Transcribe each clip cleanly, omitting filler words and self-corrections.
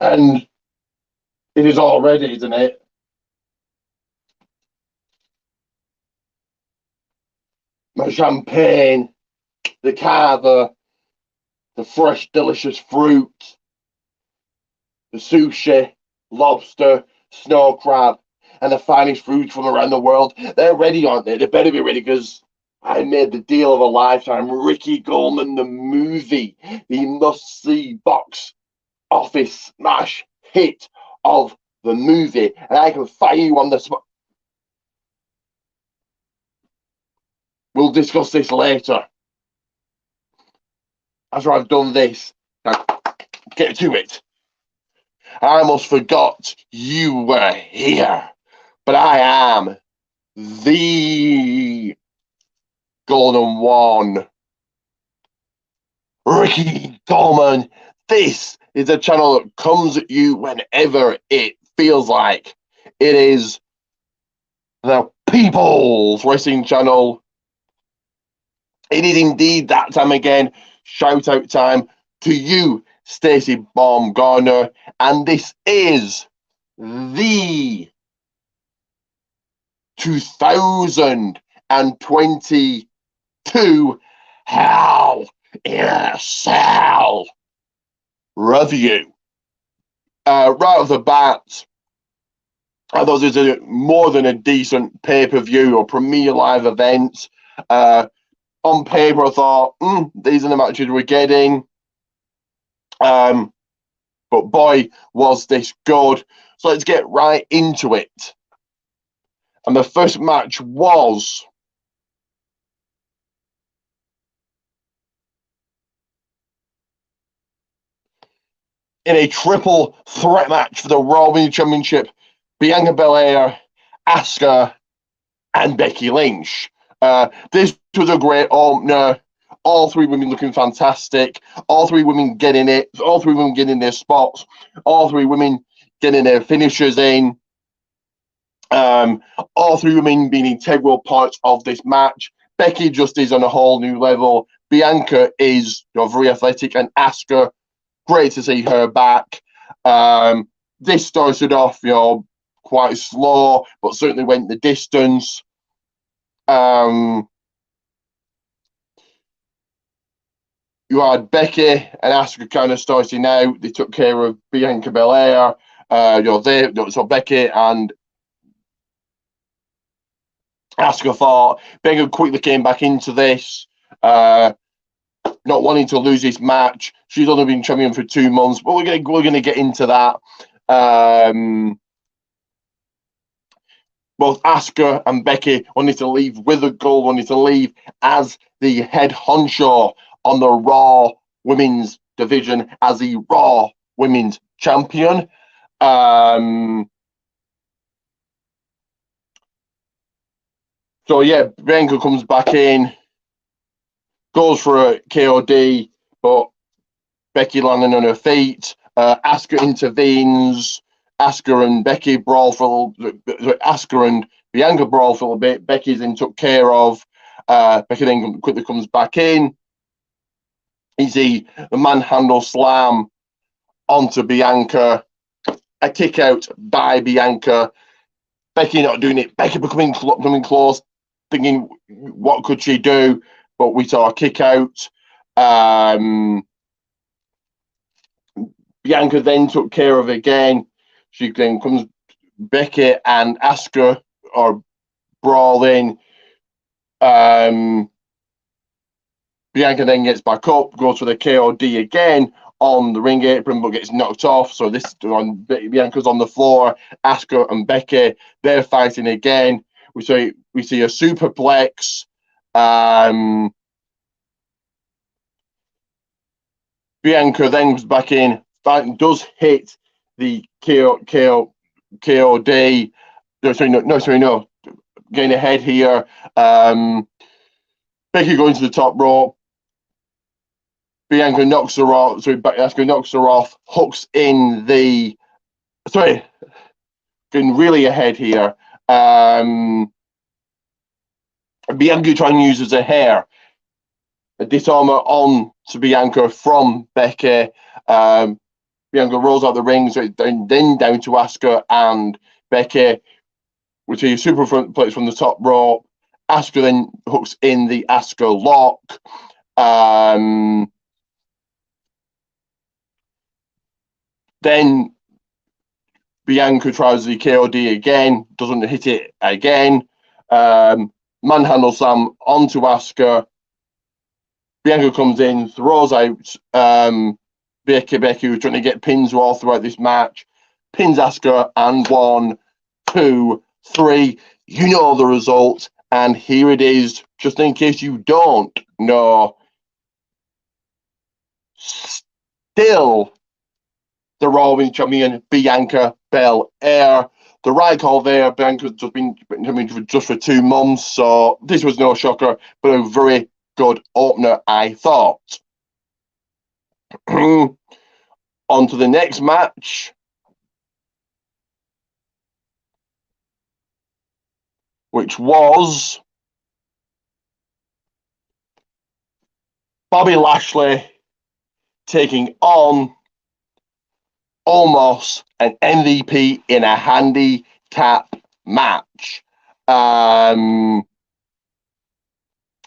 And it is already, isn't it? The champagne, the cava, the fresh, delicious fruit, the sushi, lobster, snow crab, and the finest foods from around the world. They're ready, aren't they? They better be ready because I made the deal of a lifetime. Ricky Goldman, the movie, the must see box office smash hit of the movie. And I can fire you on the spot. We'll discuss this later. After I've done this, now get to it. I almost forgot you were here, but I am the Golden One. Ricky Coleman. This is a channel that comes at you whenever it feels like. It is the People's Wrestling Channel. It is indeed that time again. Shout out time to you, Stacey Baumgartner. And this is the 2022 Hell in a Cell review. Right off the bat, I thought this is more than a decent pay-per-view or premier live event. On paper, I thought, these are the matches we're getting. But boy, was this good. So let's get right into it. And the first match was in a triple threat match for the Raw Women's Championship, Bianca Belair, Asuka, and Becky Lynch. This was a great opener. All three women looking fantastic. All three women getting it. All three women getting their spots. All three women getting their finishers in. All three women being integral parts of this match. Becky just is on a whole new level. Bianca is very athletic, and Asuka, great to see her back. This started off, quite slow, but certainly went the distance. You had Becky and Asuka kind of starting out. They took care of Bianca Belair. So Becky and Asuka fought. Becky quickly came back into this, not wanting to lose this match. She's only been champion for 2 months, but we're gonna get into that. Both Asuka and Becky wanted to leave with a goal, wanted to leave as the head honcho on the Raw Women's division, as the Raw Women's Champion. So yeah, Bianca comes back in, goes for a KOD, but Becky landing on her feet. Asuka intervenes. Asuka and Becky brawl for Asuka and Bianca brawl for a little bit. Becky's then took care of. Becky then quickly comes back in. Easy the manhandle slam onto Bianca. A kick out by Bianca. Becky not doing it. Becky coming close, thinking what could she do? But we saw a kick out. Bianca then took care of it again. She then comes, Becky and Asuka are brawling. Bianca then gets back up, goes for the KOD again on the ring apron, but gets knocked off. So this on Bianca's on the floor. Asuka and Becky, they're fighting again. We see a superplex. Bianca then comes back in, does hit the KOD. No. Getting ahead here. Becky going to the top rope. Bianca knocks her off. Asuka knocks her off. Hooks in the. Sorry, getting really ahead here. Bianca trying to use her hair. A disarmer on to Bianca from Becky. Bianca rolls out the ring, so it's then down to Asuka and Becky, which is super front plates from the top rope. Asuka then hooks in the Asuka lock. Then Bianca tries the KOD again, doesn't hit it again. Manhandle slam onto Asuka. Bianca comes in, throws out Becky, who's trying to get pins all throughout this match. Pins Asuka, and 1, 2, 3. You know the result, and here it is, just in case you don't know. Still, the Raw Women's Champion, Bianca Belair. The right call there. Bianca's just been just for 2 months, so this was no shocker, but a very good opener, I thought. On to the next match, which was Bobby Lashley taking on Omos and MVP in a handicap match.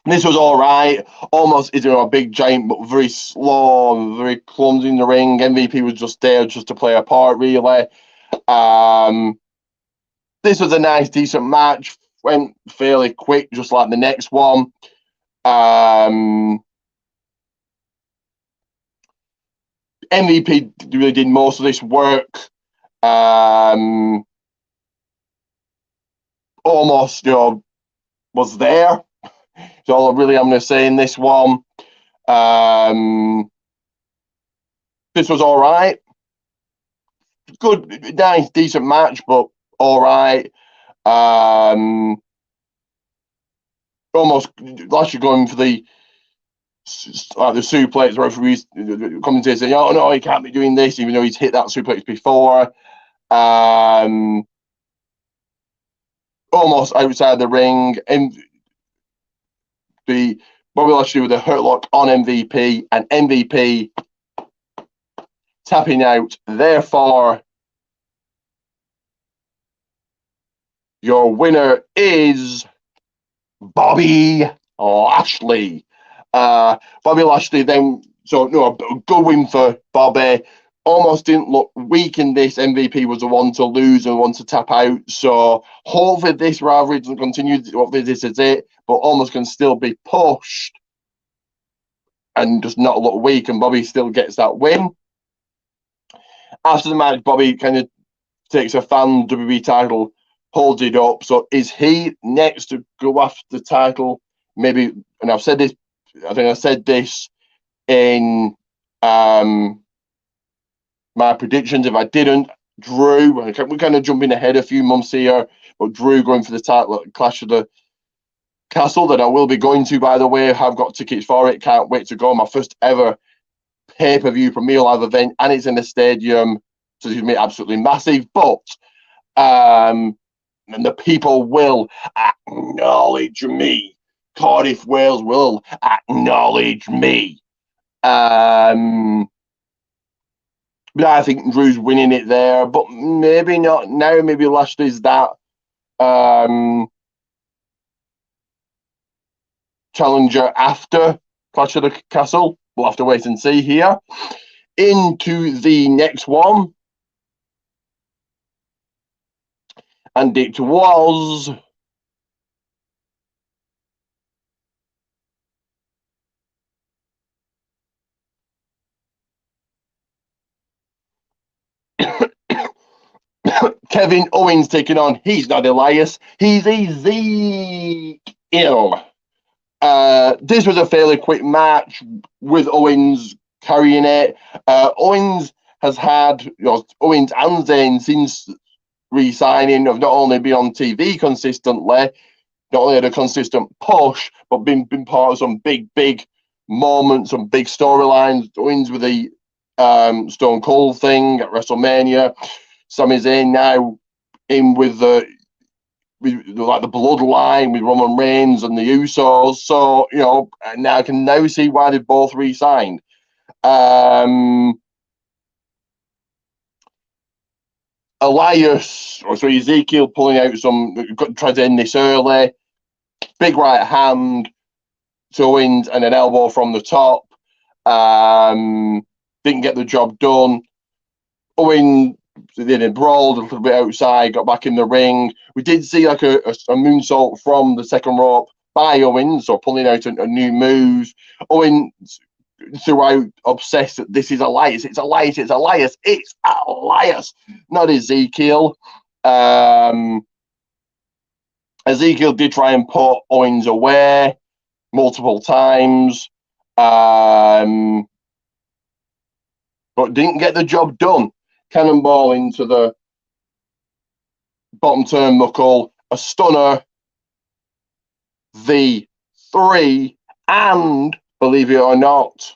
This was all right. Omos is a big giant, but very slow and very clumsy in the ring. MVP was just there just to play a part, really. This was a nice, decent match. Went fairly quick, just like the next one. MVP really did most of this work. Almost, was there. That's all really I'm going to say in this one. This was all right. Good, nice, decent match, but all right. Almost last year going for the suplex, the referees, the commentators saying, "Oh no, he can't be doing this," even though he's hit that suplex before. Almost outside the ring, and the Bobby Lashley with a hurt lock on MVP, and MVP tapping out. Therefore, your winner is Bobby Lashley. Bobby Lashley then, so no, a good win for Bobby. Almost didn't look weak in this. MVP was the one to lose and one to tap out. So hopefully this rivalry doesn't continue. Hopefully this is it, but Almost can still be pushed and just not look weak, and Bobby still gets that win. After the match, Bobby kind of takes a fan WWE title, holds it up. So is he next to go after the title? Maybe, and I've said this, I think I said this in my predictions. If I didn't, Drew, we're kind of jumping ahead a few months here, but Drew going for the title at Clash of the Castle, that I will be going to, by the way. I've got tickets for it. Can't wait to go. My first ever pay-per-view Premier Live event, and it's in the stadium, so it's going to be absolutely massive. But and the people will acknowledge me. Cardiff, Wales will acknowledge me. But I think Drew's winning it there, but maybe not now. Maybe Lashley's that challenger after Clash of the Castle. We'll have to wait and see here. Into the next one. And it was Kevin Owens taking on, he's not Elias, he's Ezekiel. This was a fairly quick match with Owens carrying it. Owens has had, Owens and Zayn since re-signing have not only been on TV consistently, not only had a consistent push, but been part of some big moments, some big storylines. Owens with the Stone Cold thing at WrestleMania. Sami Zayn now in with the bloodline with Roman Reigns and the Usos. So, now I can now see why they've both re-signed. Elias, or sorry, Ezekiel pulling out tried to end this early. Big right hand to Owens and an elbow from the top. Didn't get the job done. Owens then brawled a little bit outside, got back in the ring. We did see like a moonsault from the second rope by Owens, or pulling out a new move. Owens throughout obsessed that this is Elias. It's Elias. It's Elias. It's Elias, not Ezekiel. Ezekiel did try and put Owens away multiple times, but didn't get the job done. Cannonball into the bottom turnbuckle, a stunner, the 3, and believe it or not,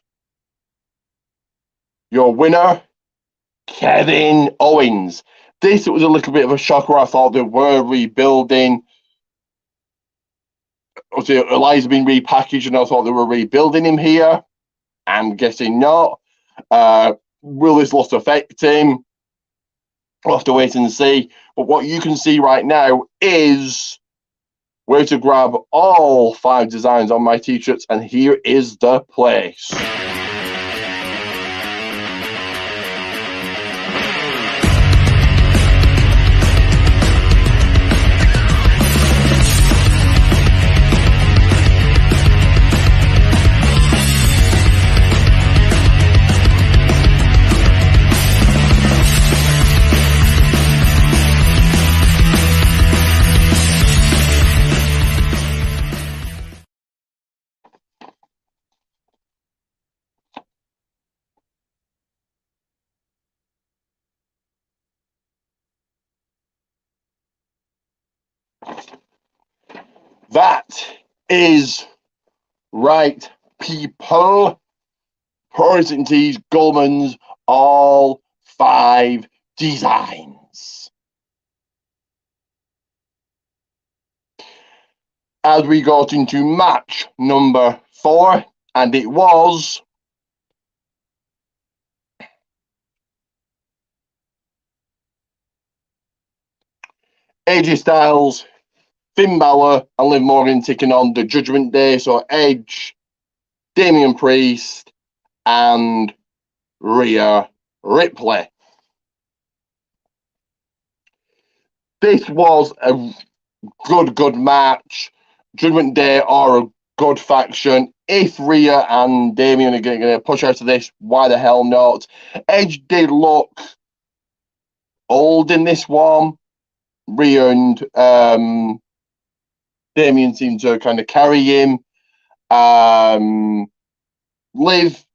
your winner, Kevin Owens. This was a little bit of a shocker. I thought they were rebuilding. Obviously, Elias had been repackaged, and I thought they were rebuilding him here. I'm guessing not. Will this loss affect him? We'll have to wait and see. But what you can see right now is where to grab all 5 designs on my t-shirts, and here is the place. That is right, people. Percentages, Goldman's, all 5 designs. As we got into match number 4, and it was AJ Styles, Finn Balor, and Liv Morgan taking on the Judgment Day. So Edge, Damian Priest, and Rhea Ripley. This was a good match. Judgment Day are a good faction. If Rhea and Damian are going to push out of this, why the hell not? Edge did look old in this one. Rhea and Damian seemed to kind of carry him. Liv,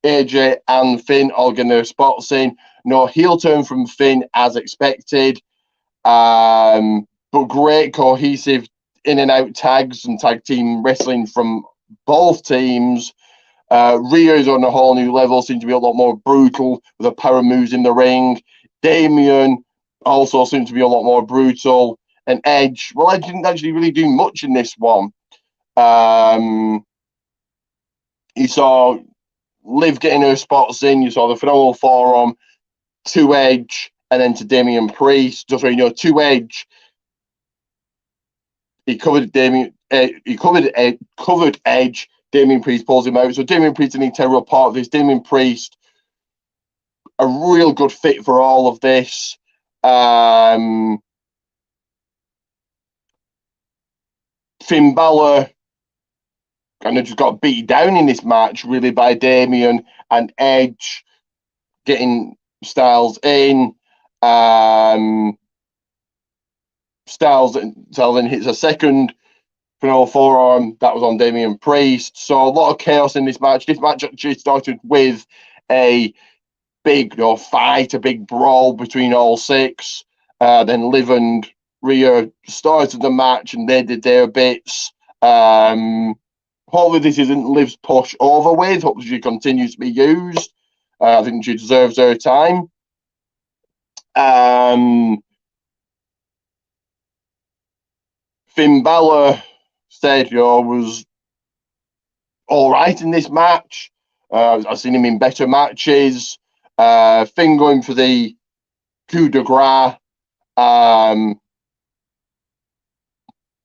AJ, and Finn all getting their spots in. No heel turn from Finn as expected. But great cohesive in and out tags and tag team wrestling from both teams. Rhea's on a whole new level, seems to be a lot more brutal with the power moves in the ring. Damian also seems to be a lot more brutal. And Edge, well, Edge didn't actually really do much in this one. You saw Liv getting her spots in. You saw the phenomenal forearm to Edge and then to Damian Priest. Just so you know, to Edge, he covered Damian. He covered Edge. Damian Priest pulls him out. So Damian Priest is an integral part of this. Damian Priest, a real good fit for all of this. Finn Balor kind of just got beat down in this match, really, by Damian, and Edge getting Styles in. Styles then hits a second forearm. That was on Damian Priest. So a lot of chaos in this match. This match actually started with a big fight, a big brawl between all 6. Then Liv and Rhea started the match and they did their bits. Hopefully this isn't Liv's push over with. Hopefully she continues to be used. I think she deserves her time. Finn Balor said, was all right in this match. I've seen him in better matches. Finn going for the coup de grace,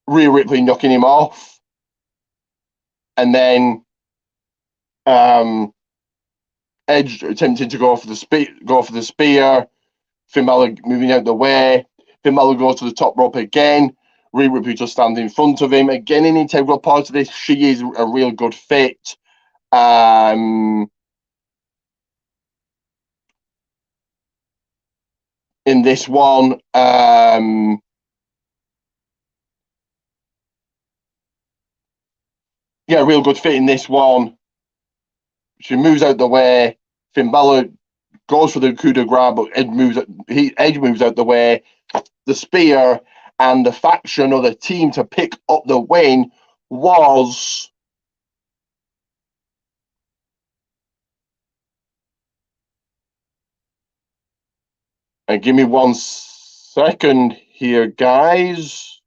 Rhea Ripley knocking him off, and then Edge attempting to go for the spear. Finn Balor moving out the way. Finn Balor goes to the top rope again. Rhea Ripley just stands in front of him. Again, an integral part of this. She is a real good fit. In this one, real good fit in this one. She moves out the way. Finn Balor goes for the coup de grace, but Edge moves out the way. The spear, and the faction or the team to pick up the win was and give me 1 second here, guys.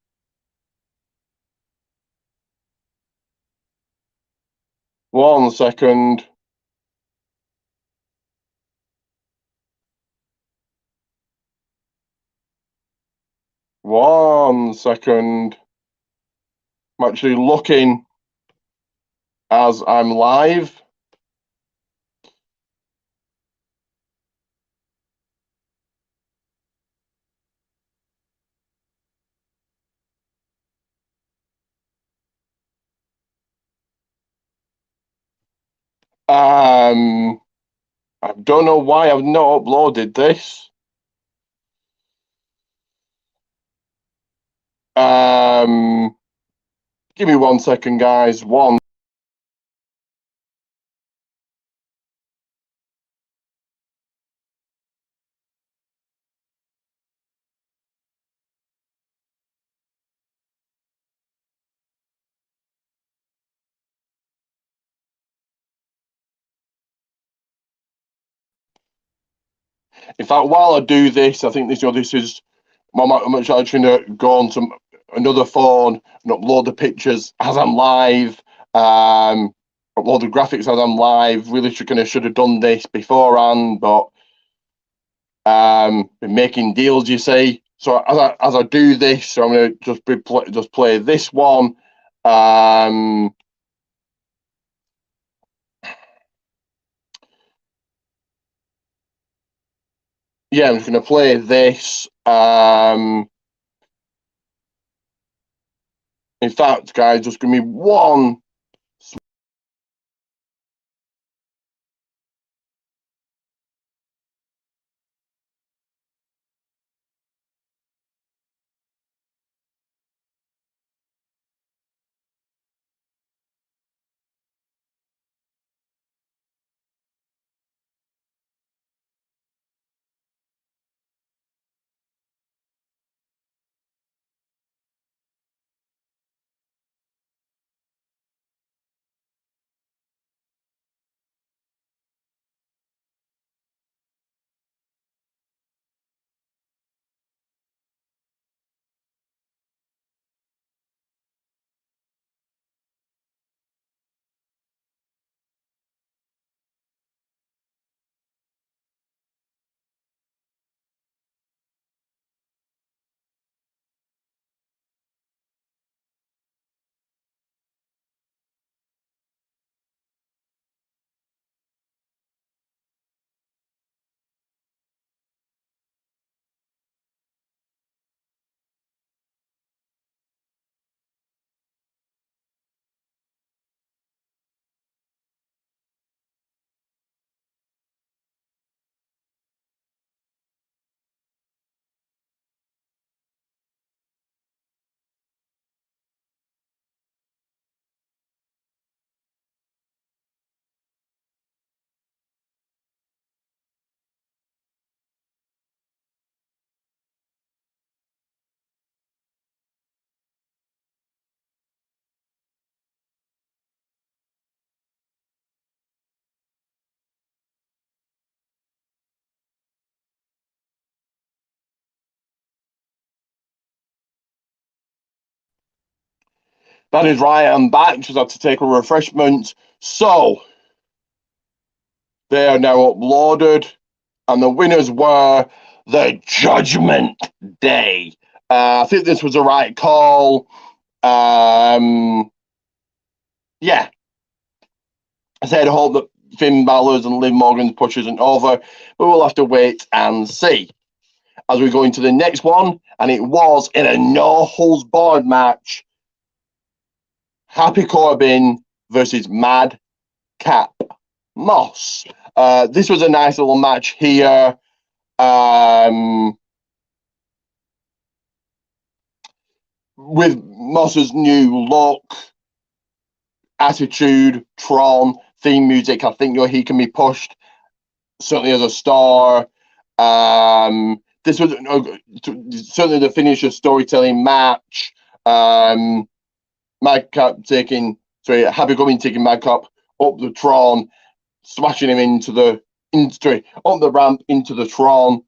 One second. One second. I'm actually looking as I'm live. I don't know why I've not uploaded this. Give me 1 second, guys. One In fact, while I do this, I think this is I'm actually trying to go on to another phone and upload the pictures as I'm live, upload the graphics as I'm live. Really should have done this beforehand, but been making deals, you see. So as I do this, so I'm going to just play this one. Yeah, I'm just going to play this. In fact, guys, just give me one. That is right. I'm back. Just had to take a refreshment. So they are now uploaded, and the winners were the Judgment Day. I think this was the right call. Yeah. I said I hope that Finn Balor's and Liv Morgan's push isn't over, but we'll have to wait and see. As we go into the next one, and it was in a no-holds-barred match, Happy Corbin versus Madcap Moss. This was a nice little match here. With Moss's new look, attitude, Tron, theme music, I think he can be pushed certainly as a star. This was certainly the finisher storytelling match. Madcap Happy Corbin taking Madcap up the Tron, smashing him up the ramp into the Tron.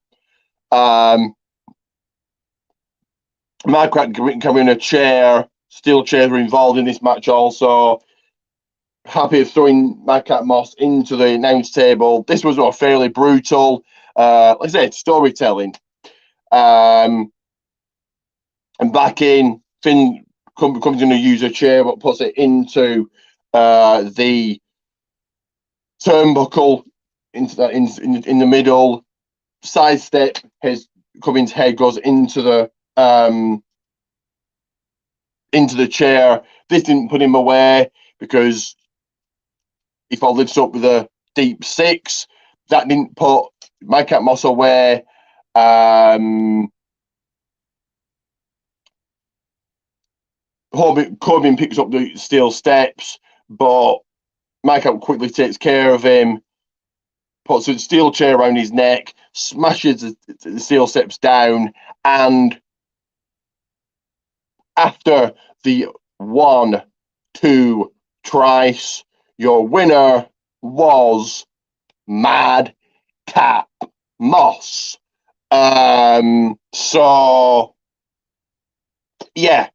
Madcap carrying a chair, steel chairs were involved in this match also. Happy throwing Madcap Moss into the announce table. This was fairly brutal. Like I said, storytelling. And back in, Finn comes in to use a chair, but puts it into the turnbuckle in the middle. Sidestep, Corbin's head goes into the chair. This didn't put him away because he followed up with a deep six. That didn't put Madcap Moss away. Corbin picks up the steel steps, but Madcap quickly takes care of him, puts a steel chair around his neck, smashes the steel steps down, and after the 1-2 trice, your winner was Madcap Moss. So, yeah,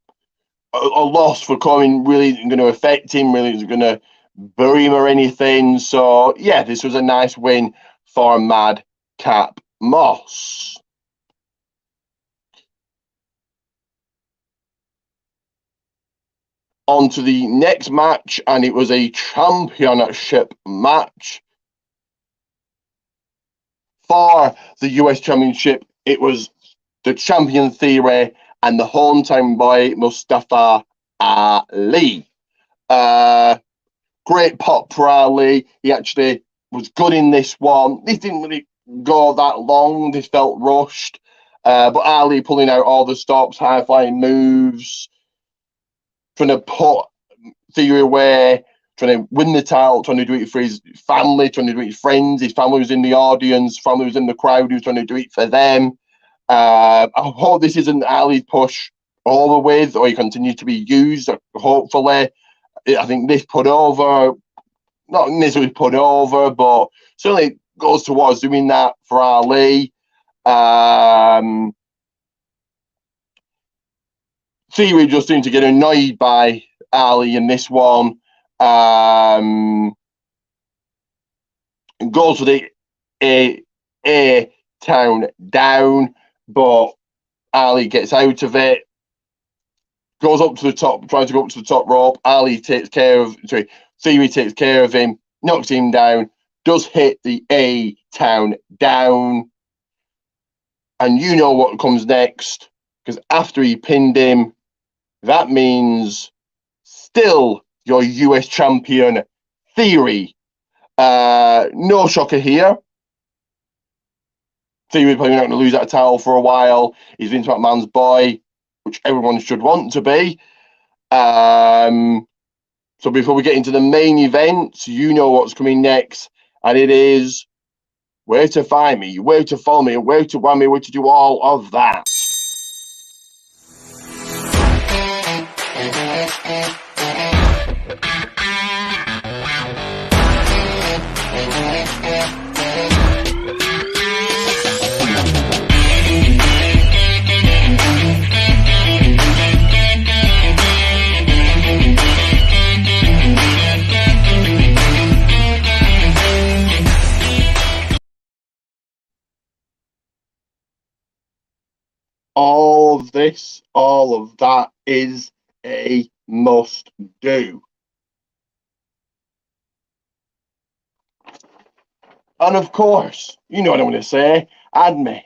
a loss for Corbin really isn't going to affect him, really isn't going to bury him or anything. So, yeah, this was a nice win for Madcap Moss. On to the next match, and it was a championship match. For the US Championship, it was the Champion Theory and the hometown boy, Mustafa Ali. Great pop for Ali. He actually was good in this one. This didn't really go that long. This felt rushed. But Ali pulling out all the stops, high-flying moves, trying to put Theory away, trying to win the title, trying to do it for his family, trying to do it for his friends. His family was in the audience, family was in the crowd, he was trying to do it for them. I hope this isn't Ali's push over with, or he continues to be used, hopefully. I think this put over, not necessarily put over, but certainly goes towards doing that for Ali. Theory just seemed to get annoyed by Ali in this one. Goes for the A-Town down, but Ali gets out of it. Goes up to the top, trying to go up to the top rope. Theory takes care of him, knocks him down, does hit the A-Town down. And you know what comes next, because after he pinned him, that means still your US champion, Theory. No shocker here. Theory probably not going to lose that title for a while. He's Vince McMahon's boy, which everyone should want to be. So before we get into the main event, you know what's coming next, and it is where to find me, where to follow me, where to want me, where to do all of that. all of this, all of that is a must do. And of course, you know what I'm going to say, add me,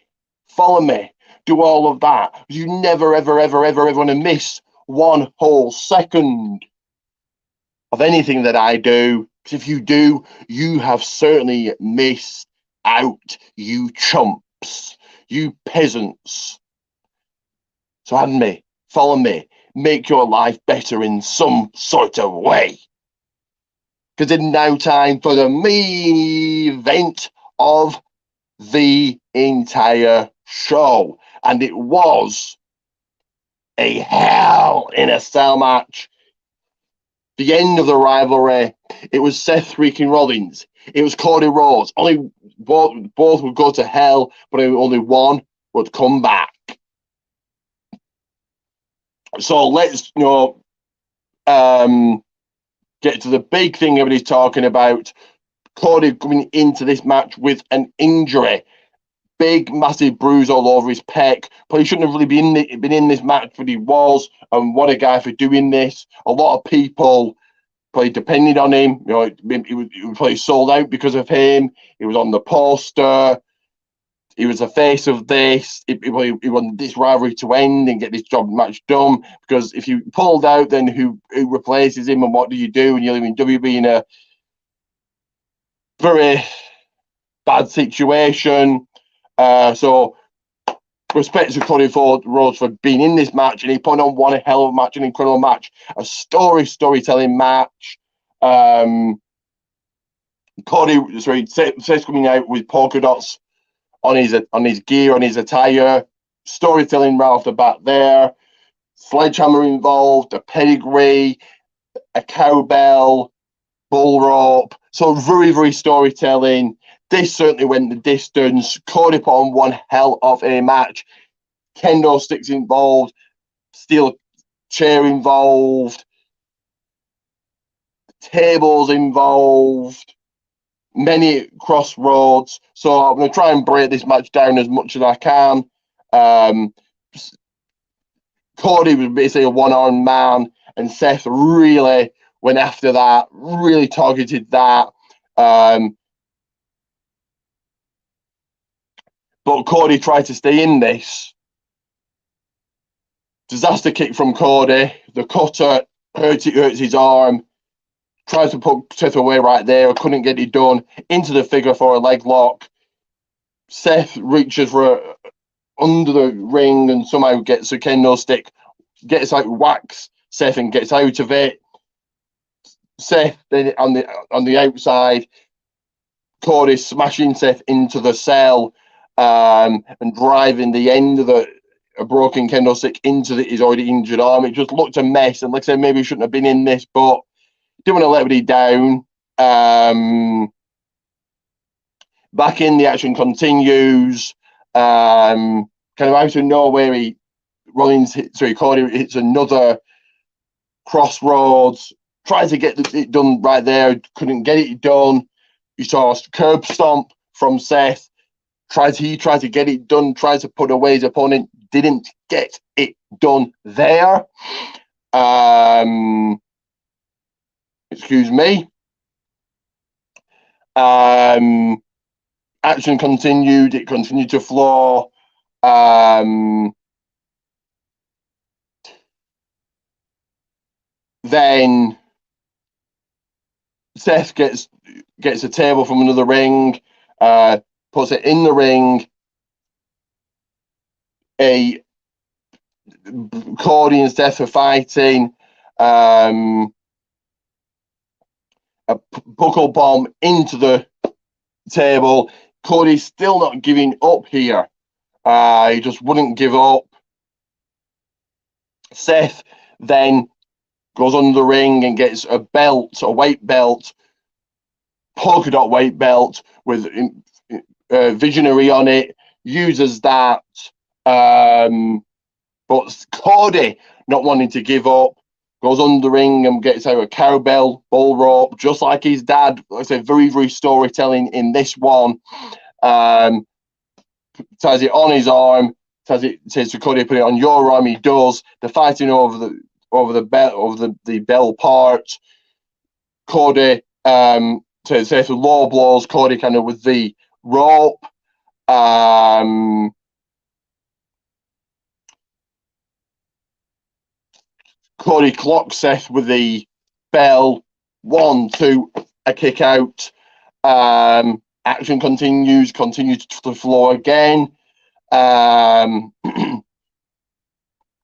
follow me, do all of that. You never, ever, ever, ever, ever want to miss one whole second of anything that I do. Because if you do, you have certainly missed out, you chumps, you peasants. So add me, follow me, make your life better in some sort of way. Because it's now time for the main event of the entire show. And it was a Hell in a Cell match. The end of the rivalry. It was Seth freaking Rollins. It was Cody Rhodes. Only both would go to hell, but only one would come back. So let's get to the big thing everybody's talking about. Cody coming into this match with an injury. Big, massive bruise all over his pec. But he shouldn't have really been in this match, but he was. And what a guy for doing this. A lot of people probably depended on him. He was probably sold out because of him. He was on the poster. He was the face of this. He wanted this rivalry to end and get this job match done. Because if you pulled out, then who replaces him and what do you do? And you're leaving WB in a very bad situation. So respect to Cody Rhodes for being in this match, and he put on one hell of a match, an incredible match, a storytelling match. Seth's coming out with polka dots on his gear, on his attire. Storytelling right off the bat there. Sledgehammer involved, a pedigree, a cowbell, bull rope. So very, very storytelling. This certainly went the distance. Cody put on one hell of a match. Kendo sticks involved, steel chair involved, tables involved, many crossroads. So I'm going to try and break this match down as much as I can. Cody was basically a one-armed man, and Seth really went after that, really targeted that. But Cody tried to stay in this. Disaster kick from Cody. The cutter hurts his arm. Tries to put Seth away right there. Couldn't get it done. Into the figure for a leg lock. Seth reaches for under the ring and somehow gets a kendo stick. Gets out, whacks Seth and gets out of it. Seth then on the outside. Cody smashing Seth into the cell. And driving the end of a broken kendo stick into his already injured arm. It just looked a mess. And like I said, maybe he shouldn't have been in this, but didn't want to let anybody down. Back in, the action continues. Kind of out of nowhere, Cody hits another crossroads. Tried to get it done right there. Couldn't get it done. You saw a curb stomp from Seth. He tried to get it done, tried to put away his opponent, didn't get it done there. Excuse me. Action continued, it continued to flow. Then Seth gets a table from another ring, puts it in the ring. Cody and Seth are fighting. A buckle bomb into the table. Cody's still not giving up here. He just wouldn't give up. Seth then goes under the ring and gets a belt, a weight belt, polka dot weight belt with Visionary on it, uses that. But Cody, not wanting to give up, goes under the ring and gets out a cowbell, bull rope, just like his dad. Like I said, very, very storytelling in this one. Ties it on his arm, it says to Cody, put it on your arm. He does. They're fighting over the bell part. Cody to Seth with low blows. Cody kind of with the rope. Cody clocks Seth with the bell. 1, 2, a kick out. Action continues to the floor again.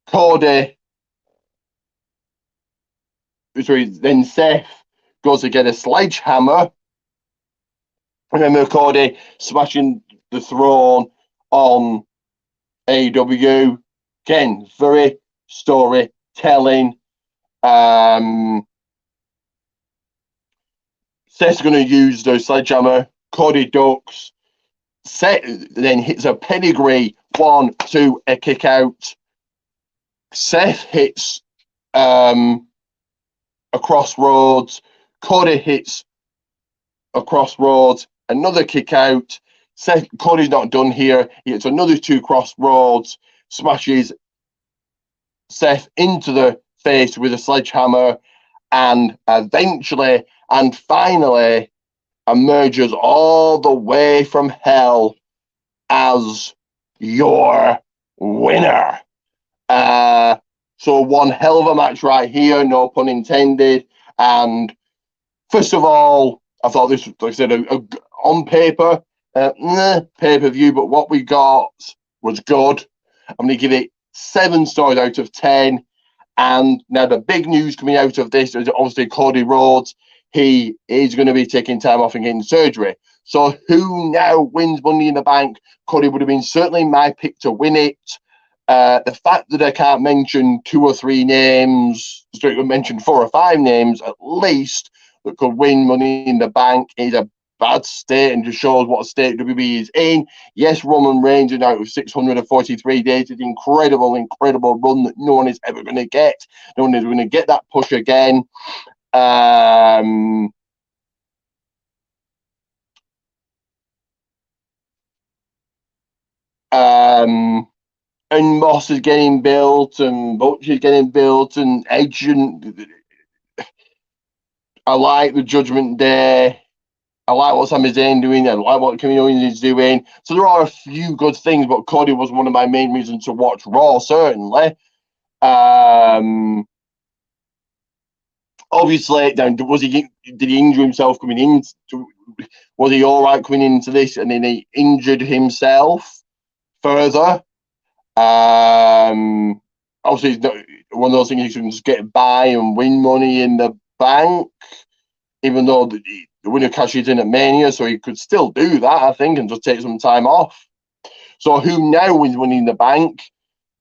Cody, sorry, then Seth goes to get a sledgehammer. Remember Cody smashing the throne on AEW. Again, very storytelling. Seth's going to use the sledgehammer. Cody ducks. Seth then hits a pedigree. 1, 2, a kick out. Seth hits a crossroads. Cody hits a crossroads. Another kick out. Cody's not done here. He hits another 2 crossroads. Smashes Seth into the face with a sledgehammer, and eventually and finally emerges all the way from hell as your winner. So one hell of a match right here, no pun intended. And first of all, I thought this, like I said, on paper, pay-per-view, but what we got was good. I'm going to give it 7 stars out of 10. And now the big news coming out of this is obviously Cody Rhodes. He is going to be taking time off and getting surgery. So who now wins Money in the Bank? Cody would have been certainly my pick to win it. The fact that I can't mention 2 or 3 names, mention 4 or 5 names at least, that could win Money in the Bank is a bad state and just shows what state WWE is in. Yes, Roman Reigns is out of 643 days. It's an incredible run that no one is ever going to get. No one is going to get that push again. And Moss is getting built, and Butch is getting built, and Edge. And I like the Judgment Day. I like what Sami Zayn doing. I like what Kevin Owens is doing. So there are a few good things, but Cody was one of my main reasons to watch Raw, certainly. Obviously, did he injure himself coming in? Was he all right coming into this, and then he injured himself further? Obviously, it's not one of those things you can just get by and win Money in the Bank, even though the winner cashes in at Mania, so he could still do that, I think, and just take some time off. So who now wins Money in the Bank?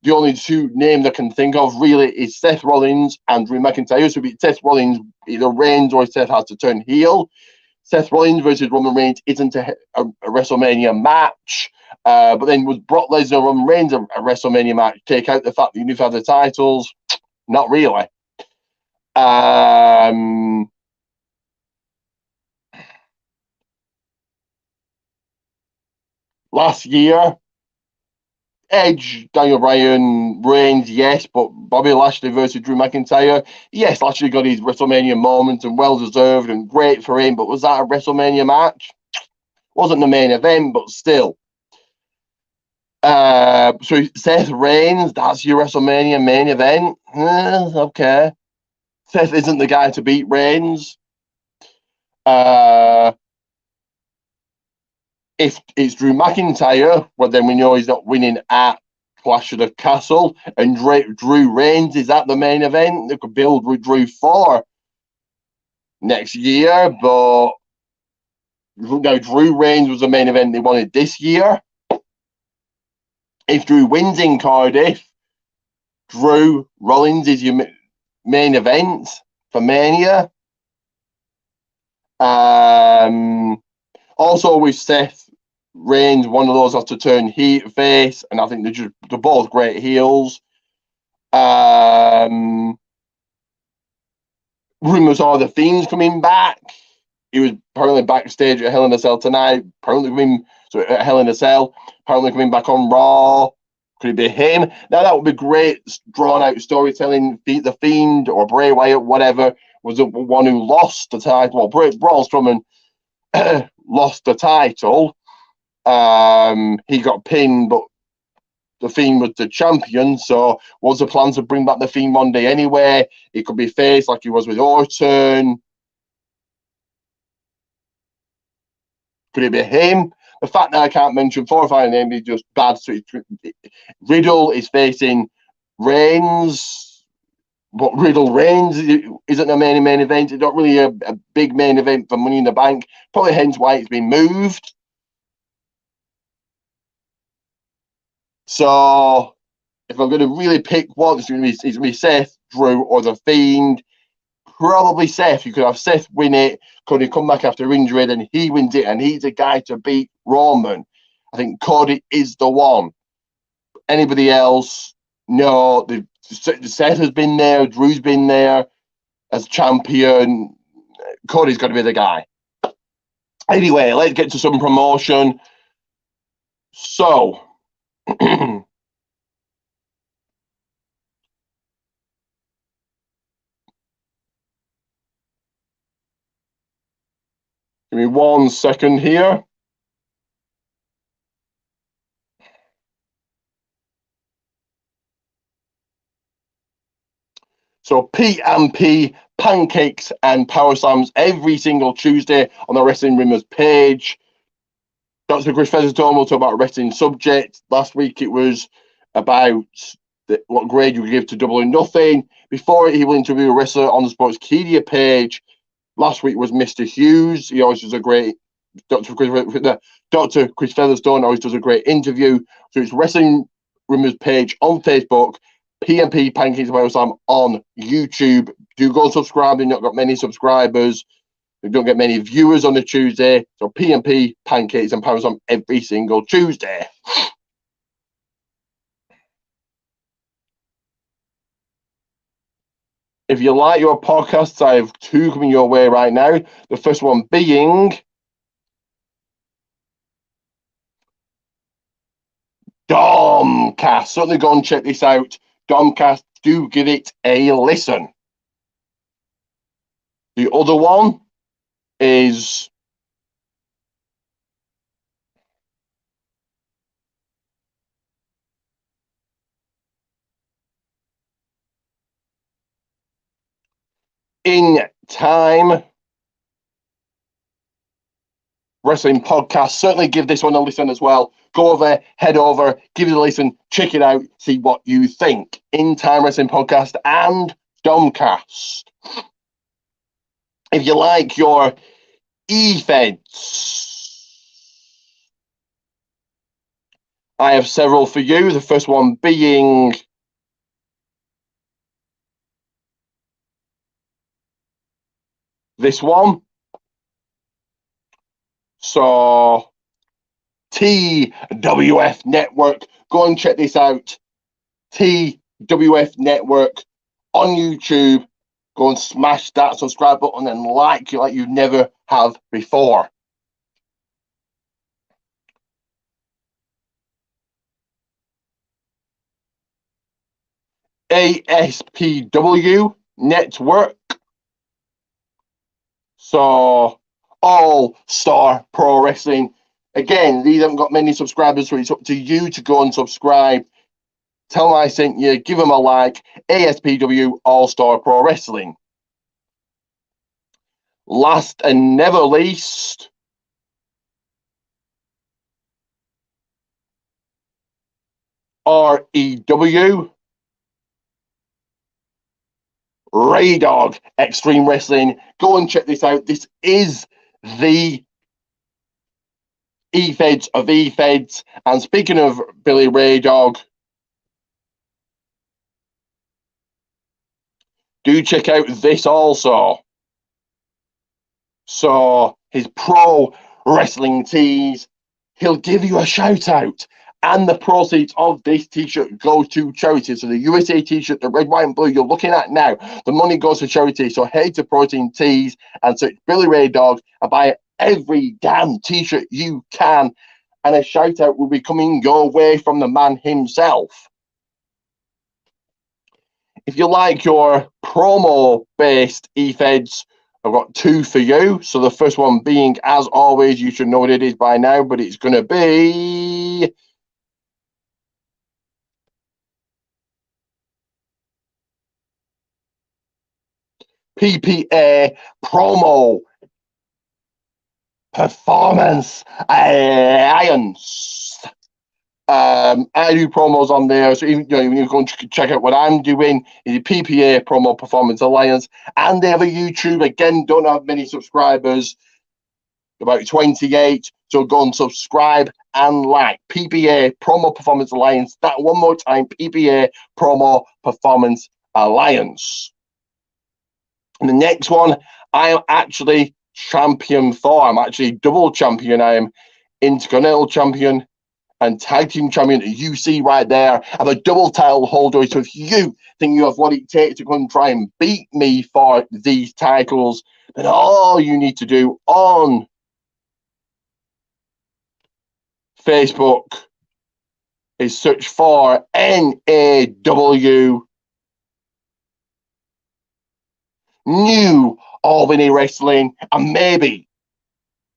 The only 2 names I can think of really is Seth Rollins and Drew McIntyre. So if it's Seth Rollins, either Reigns or Seth has to turn heel. Seth Rollins versus Roman Reigns isn't a WrestleMania match. But then was Brock Lesnar, Roman Reigns a WrestleMania match? Take out the fact that you need to have the titles? Not really. Last year, Edge, Daniel Bryan, Reigns, yes, but Bobby Lashley versus Drew McIntyre, yes, Lashley got his WrestleMania moment and well-deserved and great for him, but was that a WrestleMania match? Wasn't the main event, but still. So Seth Reigns, that's your WrestleMania main event? Okay. Seth isn't the guy to beat Reigns. If it's Drew McIntyre, well, then we know he's not winning at Clash of the Castle. And Drew Reigns, is that the main event? They could build with Drew for next year, but now Drew Reigns was the main event they wanted this year. If Drew wins in Cardiff, Drew Rollins is your main event for Mania. Also with Seth Reigns, one of those has to turn face, and I think they're both great heels. Rumors are the Fiend's coming back. He was apparently backstage at Hell in a Cell tonight. Apparently coming at Hell in a Cell. Apparently coming back on Raw. Could it be him? Now that would be great, drawn out storytelling. The Fiend or Bray Wyatt, whatever, was the one who lost the title. Well, Braun Strowman lost the title. He got pinned, but the Fiend was the champion. So was the plan to bring back the Fiend one day anyway? It could be face like he was with Orton. Could it be him? The fact that I can't mention 4 or 5 names is just bad. So Riddle is facing Reigns, but Riddle Reigns isn't a main event. It's not really a big main event for Money in the Bank. Probably hence why it's been moved. So if I'm going to really pick one, it's going to be Seth, Drew, or the Fiend. Probably Seth. You could have Seth win it. Could he come back after injury, then he wins it, and he's the guy to beat Roman. I think Cody is the one. Anybody else? No. Seth has been there. Drew's been there as champion. Cody's got to be the guy. Anyway, let's get to some promotion. So, give me 1 second here. So P&P, pancakes and power slams every single Tuesday on the Wrestling Rumors page. Dr. Chris Featherstone will talk about a wrestling subject. Last week it was about what grade you give to Double or Nothing. Before it, he will interview a wrestler on the Sportskeeda page. Last week was Mr. Hughes. He always does a great Dr. Chris Featherstone always does a great interview. So it's Wrestling Rumors page on Facebook, P&P Pancakes and Power Slam on YouTube. Do go subscribe. They've not got many subscribers. We don't get many viewers on a Tuesday. So P&P, Pancakes and Power Slam every single Tuesday. If you like your podcasts, I have 2 coming your way right now. The first one being Domcast. Certainly go and check this out. Domcast, do give it a listen. The other one is In Time Wrestling Podcast. Certainly give this one a listen as well. Go over, head over, give it a listen, check it out, see what you think. In Time Wrestling Podcast and Domcast. If you like your e-feds, I have several for you. The first one being this one. So TWF Network. Go and check this out. TWF Network on YouTube. Go and smash that subscribe button and like you never have before. ASPW Network. So All Star Pro Wrestling. Again, these haven't got many subscribers, so it's up to you to go and subscribe. Tell them I sent you. Give them a like. ASPW All Star Pro Wrestling. Last and never least, REW. Ray Dog Extreme Wrestling. Go and check this out. This is the E-Feds of E-Feds. And speaking of Billy Ray Dog, do check out this also. So his pro wrestling tees, he'll give you a shout out. And the proceeds of this t-shirt go to charity. So the USA t-shirt, the red, white, and blue you're looking at now, the money goes to charity. So head to Protein Tees and search Billy Ray Dog and buy every damn t-shirt you can. and a shout out will be coming your way from the man himself. If you like your promo based eFeds, I've got two for you. So the first one being, as always, you should know what it is by now, but it's going to be PPA promo performance alliance. I do promos on there, so even you go and check out what I'm doing. Is the PPA Promo Performance Alliance, and they have a YouTube. Again, don't have many subscribers, about 28. So go and subscribe and like PPA Promo Performance Alliance. That one more time, PPA Promo Performance Alliance. And the next one, I am actually champion for. I'm actually double champion. I am Intercontinental Champion and Tag Team Champion. You see right there, I'm a double title holder. So if you think you have what it takes to go and try and beat me for these titles, then all you need to do on Facebook is search for NAW New Albany Wrestling, and maybe,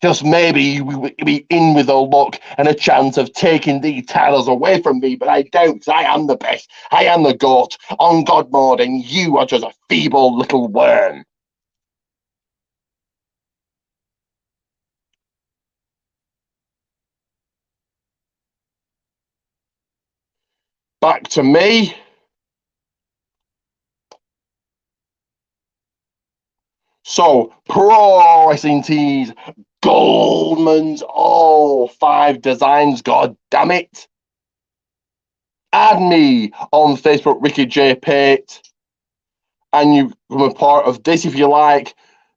just maybe, you will be in with a luck and a chance of taking these titles away from me, but I doubt, because I am the best. I am the GOAT on God mode, and you are just a feeble little worm. Back to me. So, Pro Wrestling Tees, Goldman's, all 5 designs, god damn it. Add me on Facebook, Ricky J. Pate, and you become a part of this if you like.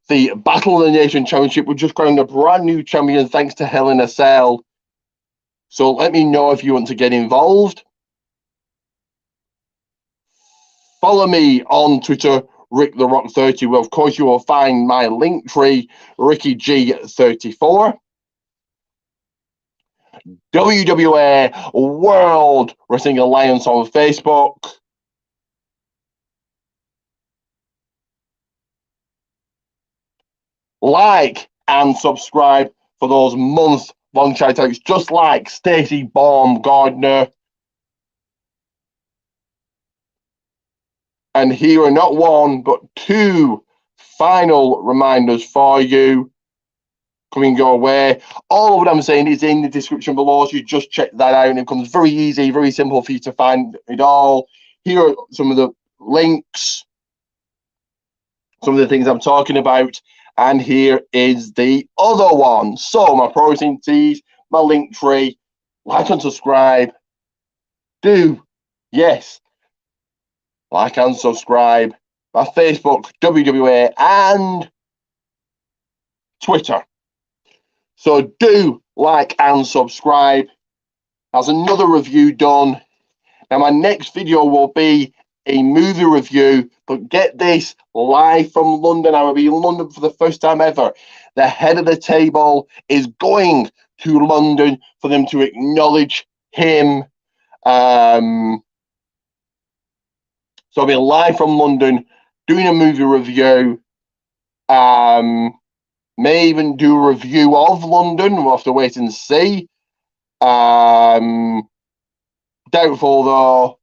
The Battle of the Nation Championship. We just crowned a brand new champion thanks to Hell in a Cell. So let me know if you want to get involved. Follow me on Twitter, Rick the Rock 30, where of course you will find my link tree, Ricky G34. WWA World Wrestling Alliance on Facebook. Like and subscribe for those month-long shout outs, just like Stacey Baumgardner. And here are not one, but 2 final reminders for you coming your way. All of what I'm saying is in the description below, so you just check that out, and it becomes very easy, very simple for you to find it all. Here are some of the links, some of the things I'm talking about, and here is the other one. So my Pro Wrestling Tees, my link tree, like and subscribe. Do, yes, like and subscribe. My Facebook, WWA, and Twitter. So do like and subscribe. There's another review done. Now my next video will be a movie review, but get this, live from London. I will be in London for the first time ever. The head of the table is going to London for them to acknowledge him. So I'll be live from London doing a movie review. May even do a review of London. We'll have to wait and see. Doubtful though.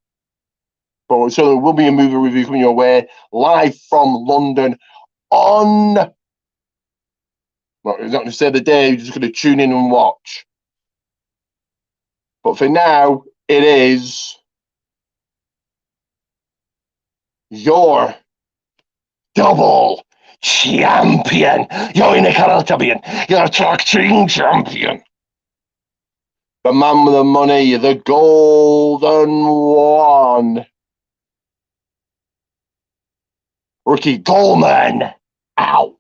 But so there will be a movie review coming your way live from London on. Well, it's not going to say the day, you're just going to tune in and watch. But for now, it is your double champion. You're Intercontinental Champion. You're a Tag Team Champion. The man with the money, the golden one. Ricky Coleman out.